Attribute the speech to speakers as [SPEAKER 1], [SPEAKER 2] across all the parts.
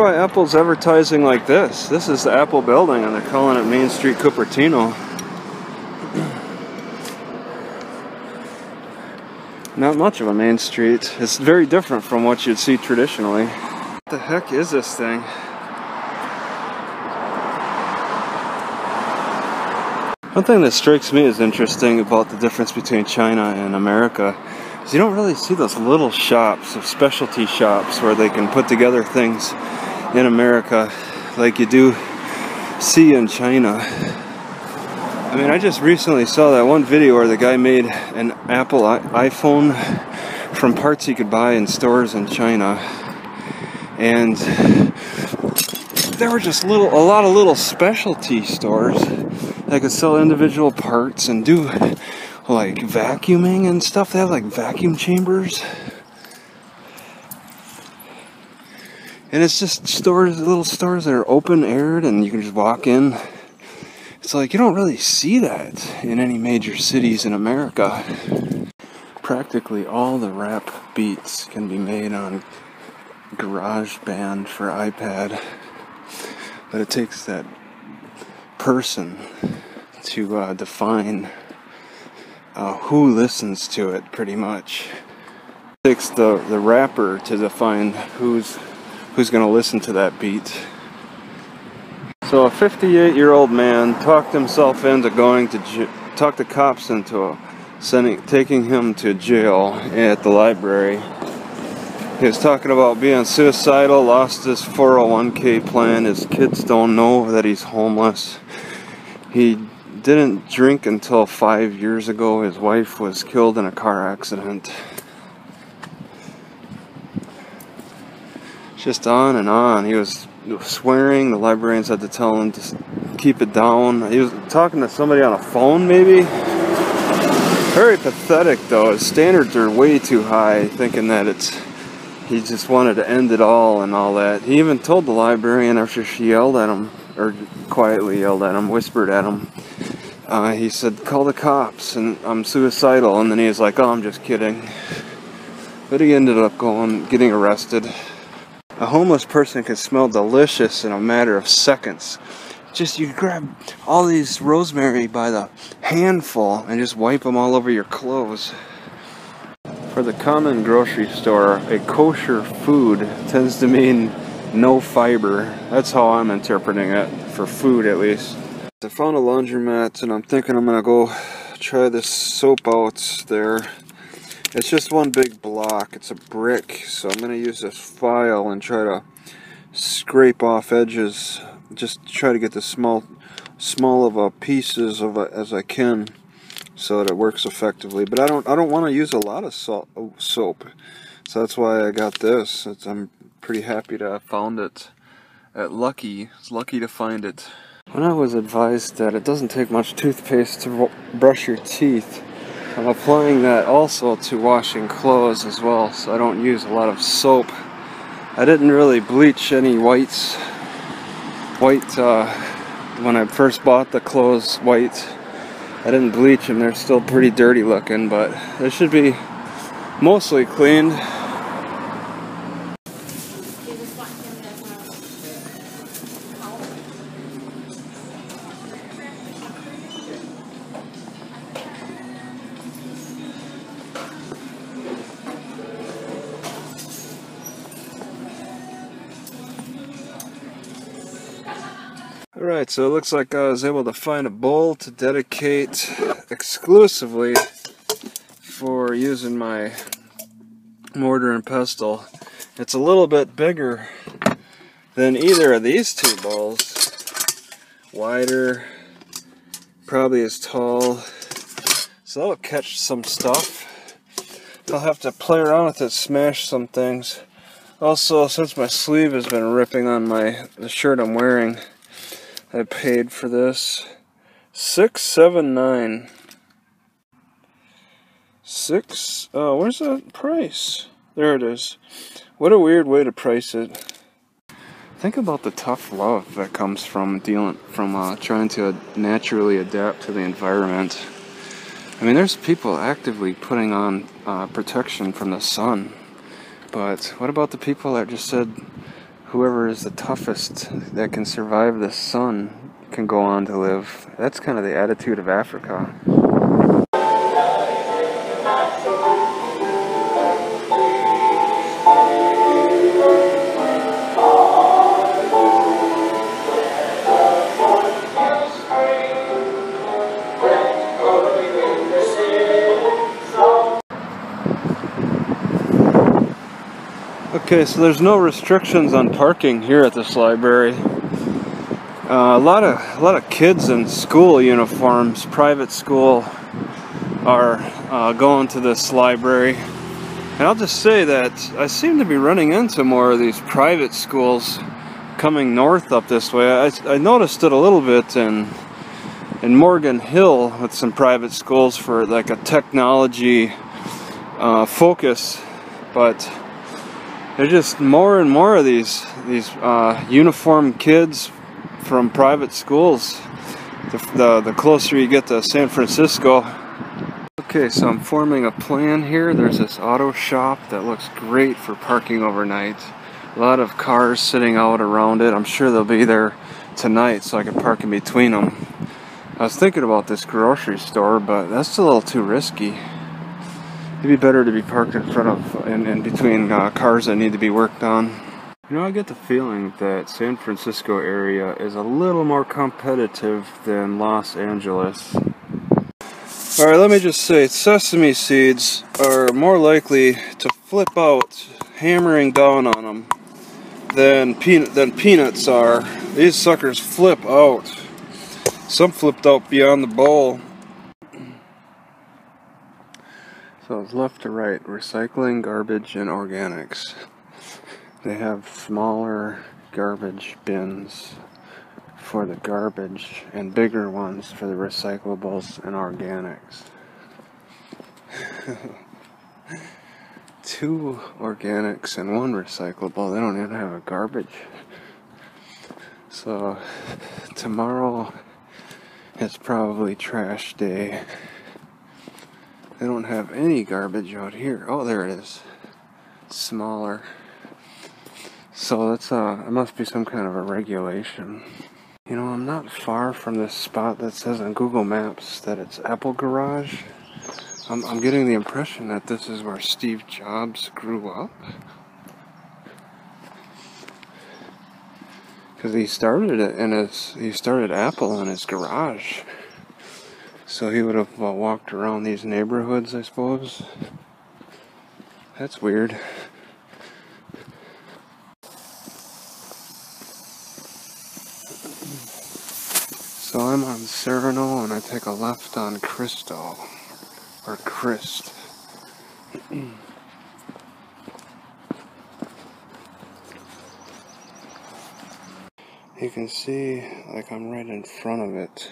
[SPEAKER 1] Why Apple's advertising like this. This is the Apple building and they're calling it Main Street Cupertino. Not much of a main street. It's very different from what you'd see traditionally. What the heck is this thing? One thing that strikes me as interesting about the difference between China and America is you don't really see those little shops, or specialty shops, where they can put together things in America like you do see in China. I mean, I just recently saw that one video where the guy made an Apple iPhone from parts he could buy in stores in China, and there were just a lot of little specialty stores that could sell individual parts and do like vacuuming and stuff. They have like vacuum chambers, and it's just stores, little stores that are open aired, and you can just walk in. It's like you don't really see that in any major cities in America. Practically all the rap beats can be made on GarageBand for iPad, but it takes that person to define who listens to it, pretty much. It takes the rapper to define who's going to listen to that beat. So a 58-year-old man talked himself into talked the cops into taking him to jail at the library. He was talking about being suicidal, lost his 401k plan, his kids don't know that he's homeless. He didn't drink until 5 years ago. His wife was killed in a car accident. Just on and on. He was swearing. The librarians had to tell him to keep it down. He was talking to somebody on a phone, maybe. Very pathetic, though. His standards are way too high, thinking that he just wanted to end it all and all that. He even told the librarian after she yelled at him, or quietly yelled at him, whispered at him, he said, "Call the cops, and I'm suicidal." And then he was like, "Oh, I'm just kidding." But he ended up getting arrested. A homeless person can smell delicious in a matter of seconds. Just you grab all these rosemary by the handful and just wipe them all over your clothes. For the common grocery store, a kosher food tends to mean no fiber. That's how I'm interpreting it, for food at least. I found a laundromat and I'm thinking I'm gonna go try this soap out there. It's just one big block. It's a brick, so I'm gonna use this file and try to scrape off edges. Just try to get the small of pieces of it as I can, so that it works effectively. But I don't want to use a lot of soap, so that's why I got this. I'm pretty happy to have found it at Lucky. It's lucky to find it. When I was advised that it doesn't take much toothpaste to brush your teeth, I'm applying that also to washing clothes as well, so I don't use a lot of soap. I didn't really bleach any white when I first bought the clothes white. I didn't bleach them. They're still pretty dirty looking, but they should be mostly cleaned. Alright, so it looks like I was able to find a bowl to dedicate exclusively for using my mortar and pestle. It's a little bit bigger than either of these two bowls. Wider, probably as tall. So that'll catch some stuff. I'll have to play around with it, smash some things. Also, since my sleeve has been ripping on the shirt I'm wearing, I paid for this $6.79. Where's the price? There it is. What a weird way to price it. Think about the tough love that comes from trying to naturally adapt to the environment. I mean, there's people actively putting on protection from the sun, but what about the people that just said, whoever is the toughest that can survive the sun can go on to live. That's kind of the attitude of Africa. Okay, so there's no restrictions on parking here at this library. A lot of kids in school uniforms, private school, are going to this library. And I'll just say that I seem to be running into more of these private schools coming north up this way. I noticed it a little bit in Morgan Hill with some private schools for like a technology focus, but there's just more and more of these uniformed kids from private schools. The closer you get to San Francisco. Okay, so I'm forming a plan here. There's this auto shop that looks great for parking overnight. A lot of cars sitting out around it. I'm sure they'll be there tonight so I can park in between them. I was thinking about this grocery store, but that's a little too risky. It'd be better to be parked in front of, in between cars that need to be worked on. You know, I get the feeling that San Francisco area is a little more competitive than Los Angeles. Alright, let me just say, sesame seeds are more likely to flip out, hammering down on them, than peanuts are. These suckers flip out. Some flipped out beyond the bowl. So it's left to right, recycling, garbage, and organics. They have smaller garbage bins for the garbage and bigger ones for the recyclables and organics. 2 organics and 1 recyclable. They don't even have a garbage. So tomorrow it's probably trash day. They don't have any garbage out here. Oh, there it is. It's smaller. So that's it must be some kind of a regulation. You know, I'm not far from this spot that says on Google Maps that it's Apple Garage. I'm getting the impression that this is where Steve Jobs grew up. Because he started Apple in his garage. So he would have walked around these neighborhoods, I suppose. That's weird. So I'm on Sereno and I take a left on Cristo, or Christ. You can see, like, I'm right in front of it.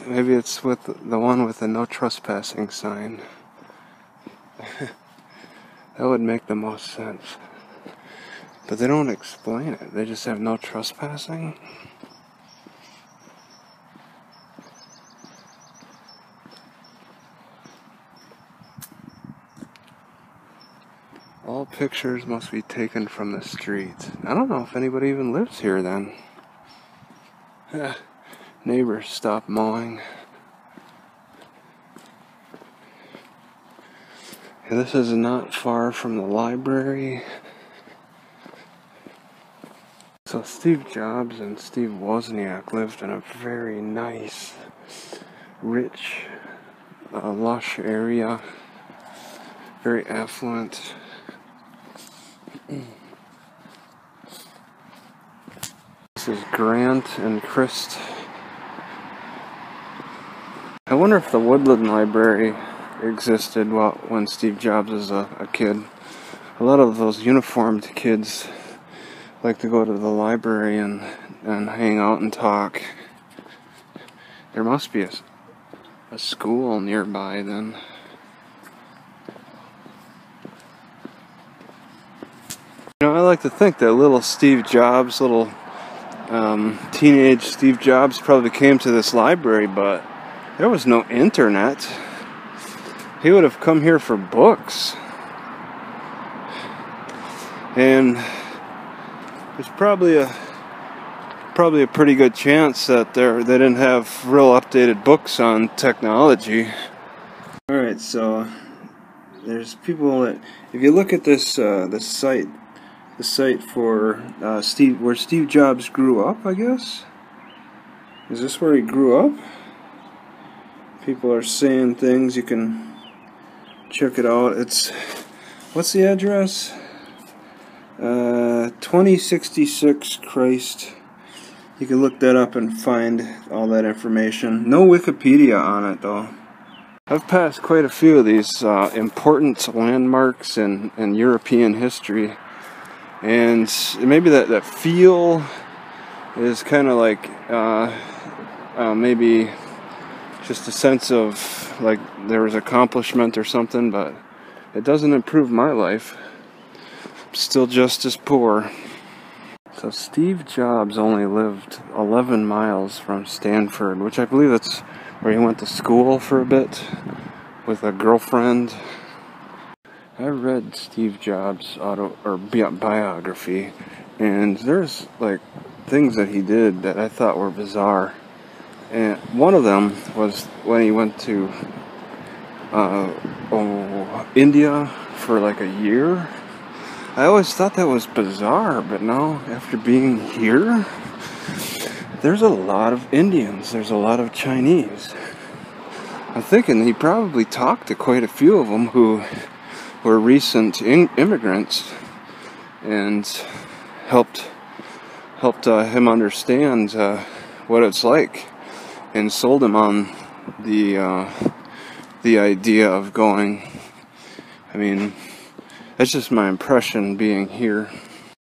[SPEAKER 1] Maybe it's with the one with the no trespassing sign. That would make the most sense. But they don't explain it. They just have no trespassing. All pictures must be taken from the street. I don't know if anybody even lives here then. Neighbors stop mowing. And this is not far from the library. So Steve Jobs and Steve Wozniak lived in a very nice, rich, lush area. Very affluent. This is Grant and Christ. I wonder if the Woodland Library existed when Steve Jobs was a kid. A lot of those uniformed kids like to go to the library and hang out and talk. There must be a school nearby then. You know, I like to think that little Steve Jobs, little teenage Steve Jobs probably came to this library, but there was no internet. He would have come here for books. And there's probably a pretty good chance that they didn't have real updated books on technology. Alright, so there's people that, if you look at this the site for where Steve Jobs grew up, I guess. Is this where he grew up? People are saying things. You can check it out. It's, what's the address? 2066 Christ. You can look that up and find all that information. No Wikipedia on it though. I've passed quite a few of these important landmarks in European history, and maybe that feel is kind of like maybe just a sense of like there was accomplishment or something, but it doesn't improve my life. I'm still just as poor. So Steve Jobs only lived 11 miles from Stanford, which I believe that's where he went to school for a bit with a girlfriend. I read Steve Jobs' biography, and there's like things that he did that I thought were bizarre. And one of them was when he went to India for like a year. I always thought that was bizarre, but now after being here, there's a lot of Indians, there's a lot of Chinese. I'm thinking he probably talked to quite a few of them who were recent immigrants and helped him understand what it's like, and sold him on the idea of going. I mean, that's just my impression being here.